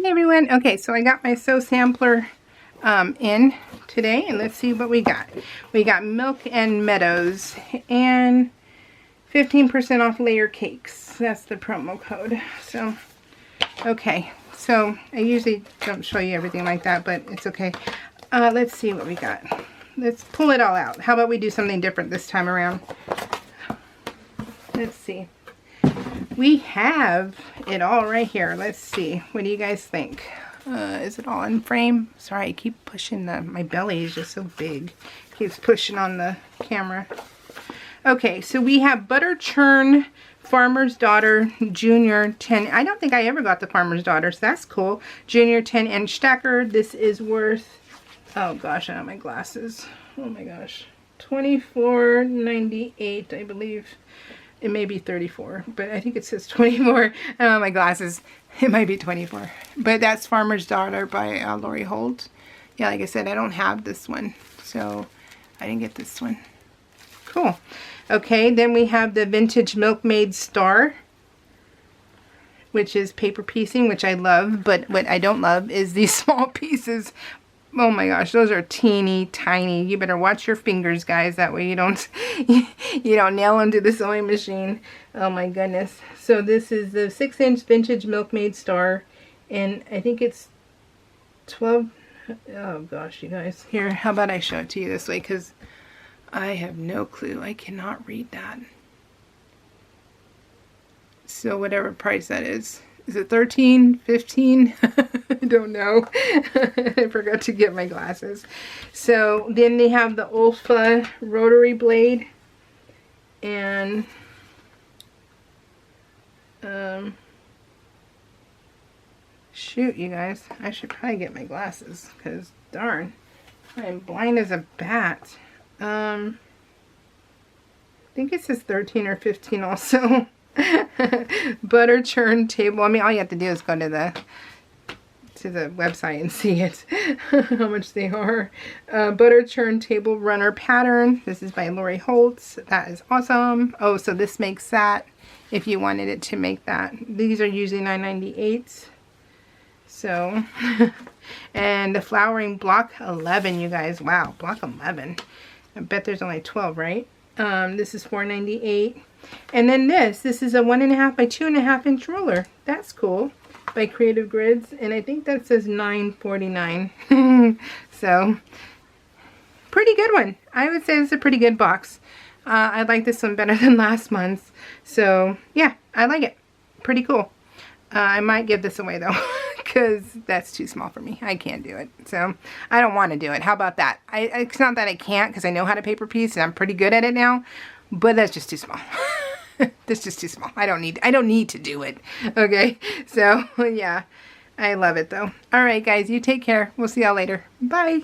Hey everyone, okay, so I got my sampler in today, and let's see what we got. We got Milk and Meadows and 15% off layer cakes. That's the promo code. So, okay, so I usually don't show you everything like that, but it's okay. Let's see what we got. Let's pull it all out. How about we do something different this time around? Let's see. We have it all right here. Let's see. What do you guys think? Is it all in frame? Sorry, I keep pushing my belly is just so big. Keeps pushing on the camera. Okay, so we have Butter Churn Farmer's Daughter Junior 10. I don't think I ever got the Farmer's Daughter, so that's cool. Junior 10-inch stacker. This is worth, oh gosh, I have my glasses. Oh my gosh. $24.98, I believe. It may be 34, but I think it says 24. I don't know my glasses. It might be 24. But that's Farmer's Daughter by Lori Holt. Yeah, like I said, I don't have this one. So I didn't get this one. Cool. Okay, then we have the Vintage Milkmaid Star, which is paper piecing, which I love. But what I don't love is these small pieces. Oh my gosh, those are teeny tiny. You better watch your fingers, guys. That way you don't you don't nail them to the sewing machine. Oh my goodness. So this is the 6-inch Vintage Milkmaid Star, and I think it's 12. Oh gosh, you guys. Here, how about I show it to you this way, because I have no clue. I cannot read that. So whatever price that is. Is it 13, 15? I don't know. I forgot to get my glasses. So then they have the Olfa rotary blade. And shoot, you guys. I should probably get my glasses, because darn, I'm blind as a bat. I think it says 13 or 15 also. Butter churn table. I mean, all you have to do is go to the website and see it. How much they are. Butter churn table runner pattern. This is by Lori Holtz. That is awesome. Oh, so this makes that if you wanted it to make that. These are usually $9.98. So, and the flowering block 11, you guys. Wow, block 11. I bet there's only 12, right? This is $4.98. And then this is a 1.5 by 2.5 inch roller. That's cool. By Creative Grids. And I think that says $9.49. So, pretty good one. I would say it's a pretty good box. I like this one better than last month's. So, yeah, I like it. Pretty cool. I might give this away though, because that's too small for me. I can't do it. So, I don't want to do it. How about that? It's not that I can't, because I know how to paper piece and I'm pretty good at it now. But that's just too small. That's just too small. I don't need to do it. Okay. So, yeah. I love it though. Alright guys, you take care. We'll see y'all later. Bye.